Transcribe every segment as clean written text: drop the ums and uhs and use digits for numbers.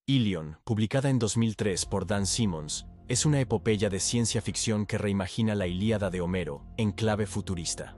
Ilion, publicada en 2003 por Dan Simmons, es una epopeya de ciencia ficción que reimagina la Ilíada de Homero en clave futurista.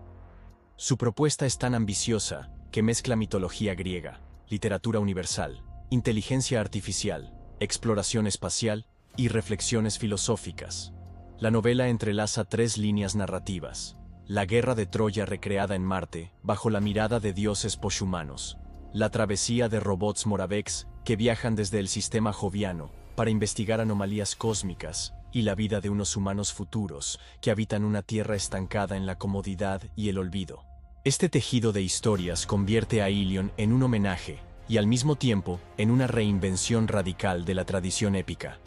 Su propuesta es tan ambiciosa que mezcla mitología griega, literatura universal, inteligencia artificial, exploración espacial y reflexiones filosóficas. La novela entrelaza tres líneas narrativas: la guerra de Troya recreada en Marte bajo la mirada de dioses poshumanos, la travesía de robots Moraveks que viajan desde el sistema joviano para investigar anomalías cósmicas, y la vida de unos humanos futuros que habitan una tierra estancada en la comodidad y el olvido. Este tejido de historias convierte a Ilion en un homenaje y al mismo tiempo en una reinvención radical de la tradición épica.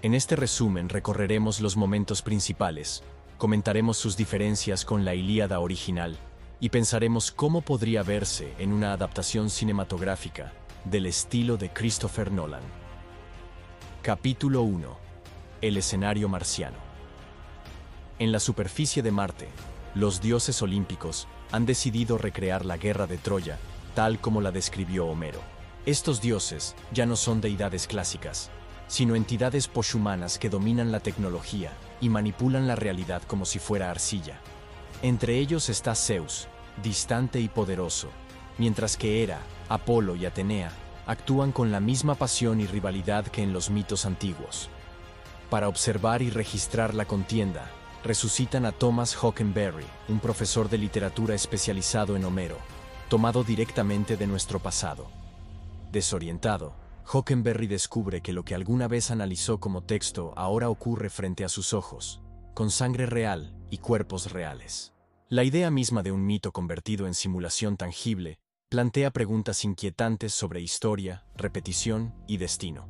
En este resumen recorreremos los momentos principales, comentaremos sus diferencias con la Ilíada original y pensaremos cómo podría verse en una adaptación cinematográfica del estilo de Christopher Nolan. Capítulo 1. El escenario marciano. En la superficie de Marte, los dioses olímpicos han decidido recrear la guerra de Troya tal como la describió Homero. Estos dioses ya no son deidades clásicas, sino entidades poshumanas que dominan la tecnología y manipulan la realidad como si fuera arcilla. Entre ellos está Zeus, distante y poderoso, mientras que Hera, Apolo y Atenea actúan con la misma pasión y rivalidad que en los mitos antiguos. Para observar y registrar la contienda, resucitan a Thomas Hockenberry, un profesor de literatura especializado en Homero, tomado directamente de nuestro pasado. Desorientado, Hockenberry descubre que lo que alguna vez analizó como texto ahora ocurre frente a sus ojos, con sangre real y cuerpos reales. La idea misma de un mito convertido en simulación tangible plantea preguntas inquietantes sobre historia, repetición y destino.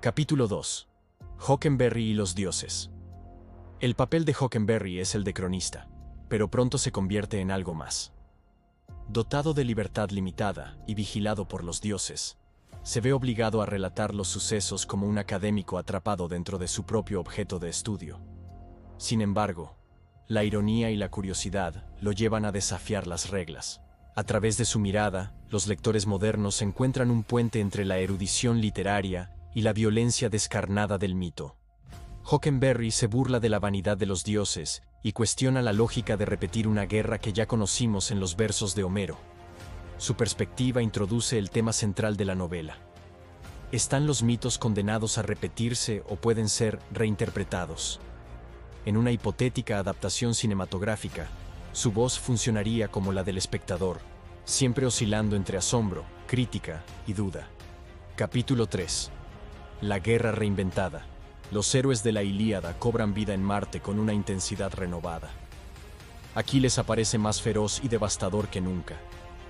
Capítulo 2. Hockenberry y los dioses. El papel de Hockenberry es el de cronista, pero pronto se convierte en algo más. Dotado de libertad limitada y vigilado por los dioses, se ve obligado a relatar los sucesos como un académico atrapado dentro de su propio objeto de estudio. Sin embargo, la ironía y la curiosidad lo llevan a desafiar las reglas. A través de su mirada, los lectores modernos encuentran un puente entre la erudición literaria y la violencia descarnada del mito. Hockenberry se burla de la vanidad de los dioses y cuestiona la lógica de repetir una guerra que ya conocimos en los versos de Homero. Su perspectiva introduce el tema central de la novela. ¿Están los mitos condenados a repetirse o pueden ser reinterpretados? En una hipotética adaptación cinematográfica, su voz funcionaría como la del espectador, siempre oscilando entre asombro, crítica y duda. Capítulo 3. La guerra reinventada. Los héroes de la Ilíada cobran vida en Marte con una intensidad renovada. Aquiles aparece más feroz y devastador que nunca.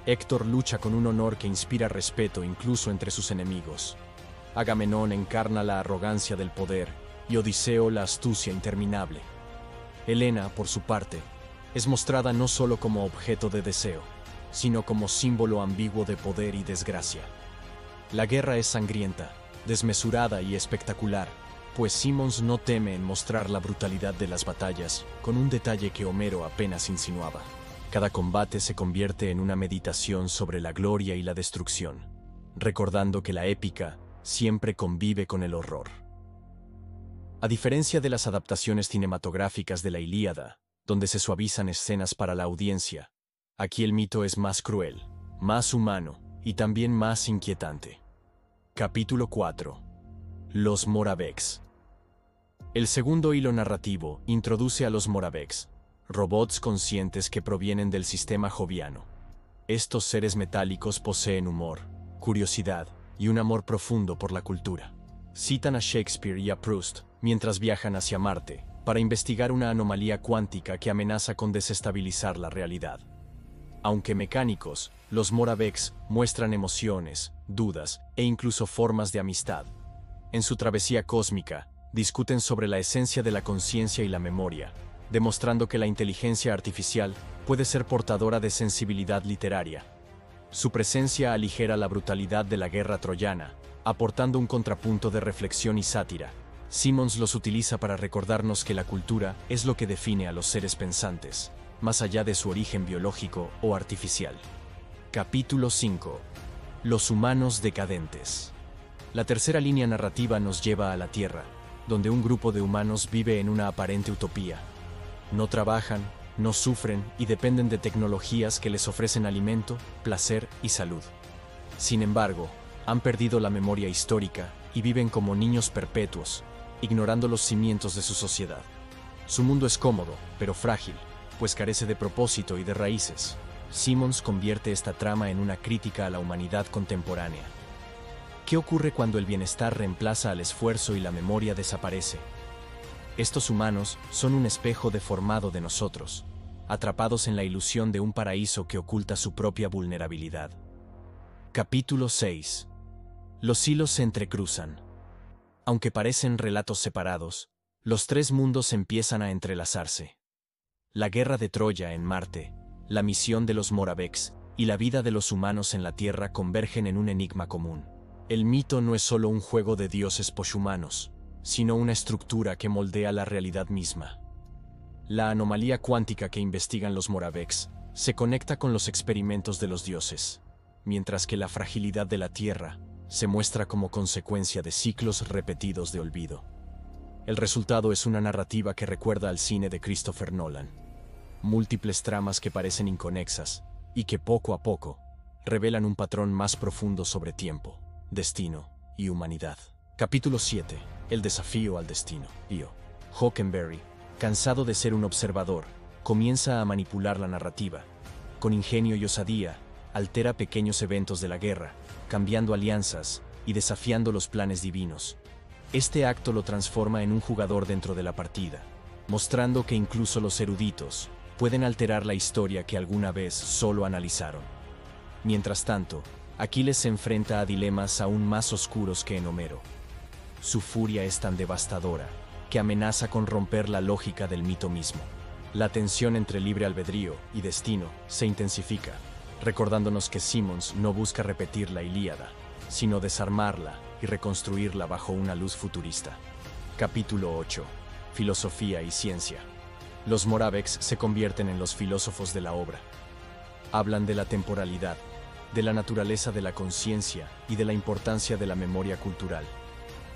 Héctor lucha con un honor que inspira respeto incluso entre sus enemigos. Agamenón encarna la arrogancia del poder y Odiseo la astucia interminable. Helena, por su parte, es mostrada no solo como objeto de deseo, sino como símbolo ambiguo de poder y desgracia. La guerra es sangrienta, desmesurada y espectacular, pues Simmons no teme en mostrar la brutalidad de las batallas, con un detalle que Homero apenas insinuaba. Cada combate se convierte en una meditación sobre la gloria y la destrucción, recordando que la épica siempre convive con el horror. A diferencia de las adaptaciones cinematográficas de la Ilíada, donde se suavizan escenas para la audiencia, aquí el mito es más cruel, más humano y también más inquietante. Capítulo 4. Los Moraveks. El segundo hilo narrativo introduce a los Moraveks, robots conscientes que provienen del sistema joviano. Estos seres metálicos poseen humor, curiosidad y un amor profundo por la cultura. Citan a Shakespeare y a Proust mientras viajan hacia Marte para investigar una anomalía cuántica que amenaza con desestabilizar la realidad. Aunque mecánicos, los Moraveks muestran emociones, dudas e incluso formas de amistad. En su travesía cósmica, discuten sobre la esencia de la conciencia y la memoria, demostrando que la inteligencia artificial puede ser portadora de sensibilidad literaria. Su presencia aligera la brutalidad de la guerra troyana, aportando un contrapunto de reflexión y sátira. Simmons los utiliza para recordarnos que la cultura es lo que define a los seres pensantes, más allá de su origen biológico o artificial. Capítulo 5. Los humanos decadentes. La tercera línea narrativa nos lleva a la Tierra, donde un grupo de humanos vive en una aparente utopía. No trabajan, no sufren y dependen de tecnologías que les ofrecen alimento, placer y salud. Sin embargo, han perdido la memoria histórica y viven como niños perpetuos, ignorando los cimientos de su sociedad. Su mundo es cómodo, pero frágil, pues carece de propósito y de raíces. Simmons convierte esta trama en una crítica a la humanidad contemporánea. ¿Qué ocurre cuando el bienestar reemplaza al esfuerzo y la memoria desaparece? Estos humanos son un espejo deformado de nosotros, atrapados en la ilusión de un paraíso que oculta su propia vulnerabilidad. Capítulo 6. Los hilos se entrecruzan. Aunque parecen relatos separados, los tres mundos empiezan a entrelazarse. La guerra de Troya en Marte, la misión de los Moraveks y la vida de los humanos en la Tierra convergen en un enigma común. El mito no es solo un juego de dioses poshumanos, sino una estructura que moldea la realidad misma. La anomalía cuántica que investigan los Moraveks se conecta con los experimentos de los dioses, mientras que la fragilidad de la Tierra se muestra como consecuencia de ciclos repetidos de olvido. El resultado es una narrativa que recuerda al cine de Christopher Nolan. Múltiples tramas que parecen inconexas y que poco a poco revelan un patrón más profundo sobre tiempo, destino y humanidad. Capítulo 7. El desafío al destino. Hockenberry, cansado de ser un observador, comienza a manipular la narrativa. Con ingenio y osadía, altera pequeños eventos de la guerra, cambiando alianzas y desafiando los planes divinos. Este acto lo transforma en un jugador dentro de la partida, mostrando que incluso los eruditos pueden alterar la historia que alguna vez solo analizaron. Mientras tanto, Aquiles se enfrenta a dilemas aún más oscuros que en Homero. Su furia es tan devastadora que amenaza con romper la lógica del mito mismo. La tensión entre libre albedrío y destino se intensifica, recordándonos que Simmons no busca repetir la Ilíada, sino desarmarla y reconstruirla bajo una luz futurista. Capítulo 8. Filosofía y ciencia. Los Moraveks se convierten en los filósofos de la obra. Hablan de la temporalidad, de la naturaleza de la conciencia y de la importancia de la memoria cultural.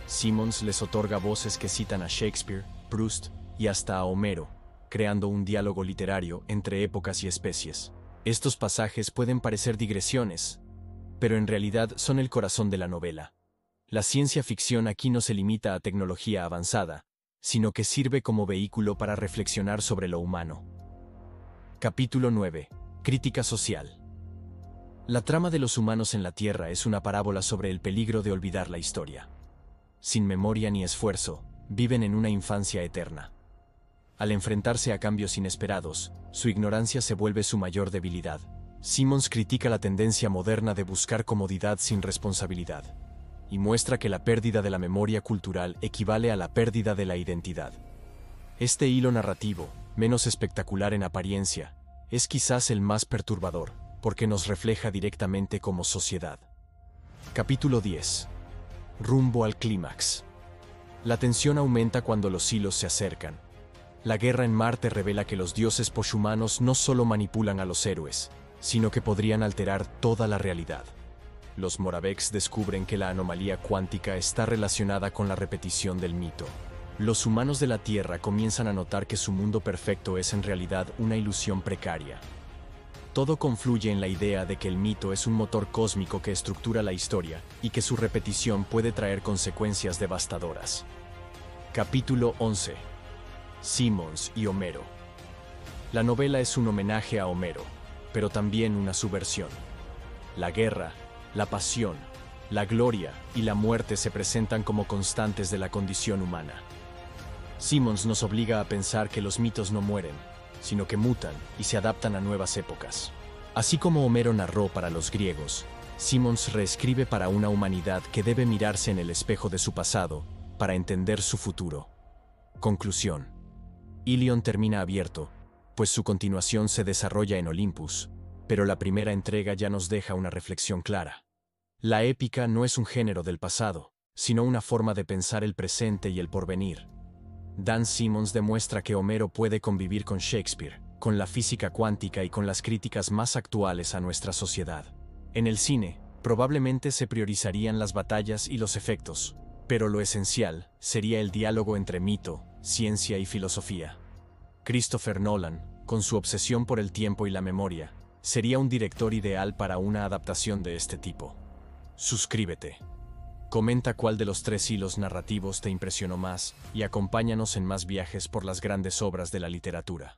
Simmons les otorga voces que citan a Shakespeare, Proust y hasta a Homero, creando un diálogo literario entre épocas y especies. Estos pasajes pueden parecer digresiones, pero en realidad son el corazón de la novela. La ciencia ficción aquí no se limita a tecnología avanzada, sino que sirve como vehículo para reflexionar sobre lo humano. Capítulo 9. Crítica social. La trama de los humanos en la Tierra es una parábola sobre el peligro de olvidar la historia. Sin memoria ni esfuerzo, viven en una infancia eterna. Al enfrentarse a cambios inesperados, su ignorancia se vuelve su mayor debilidad. Simmons critica la tendencia moderna de buscar comodidad sin responsabilidad, y muestra que la pérdida de la memoria cultural equivale a la pérdida de la identidad. Este hilo narrativo, menos espectacular en apariencia, es quizás el más perturbador, porque nos refleja directamente como sociedad. Capítulo 10. Rumbo al clímax. La tensión aumenta cuando los hilos se acercan. La guerra en Marte revela que los dioses poshumanos no solo manipulan a los héroes, sino que podrían alterar toda la realidad. Los Moraveks descubren que la anomalía cuántica está relacionada con la repetición del mito. Los humanos de la Tierra comienzan a notar que su mundo perfecto es en realidad una ilusión precaria. Todo confluye en la idea de que el mito es un motor cósmico que estructura la historia y que su repetición puede traer consecuencias devastadoras. Capítulo 11. Simmons y Homero. La novela es un homenaje a Homero, pero también una subversión. La guerra, la pasión, la gloria y la muerte se presentan como constantes de la condición humana. Simmons nos obliga a pensar que los mitos no mueren, sino que mutan y se adaptan a nuevas épocas. Así como Homero narró para los griegos, Simmons reescribe para una humanidad que debe mirarse en el espejo de su pasado para entender su futuro. Conclusión. Ilion termina abierto, pues su continuación se desarrolla en Olympus, pero la primera entrega ya nos deja una reflexión clara. La épica no es un género del pasado, sino una forma de pensar el presente y el porvenir. Dan Simmons demuestra que Homero puede convivir con Shakespeare, con la física cuántica y con las críticas más actuales a nuestra sociedad. En el cine, Probablemente se priorizarían las batallas y los efectos, pero lo esencial sería el diálogo entre mito, ciencia y filosofía. Christopher Nolan, con su obsesión por el tiempo y la memoria, sería un director ideal para una adaptación de este tipo. Suscríbete. Comenta cuál de los 3 hilos narrativos te impresionó más y acompáñanos en más viajes por las grandes obras de la literatura.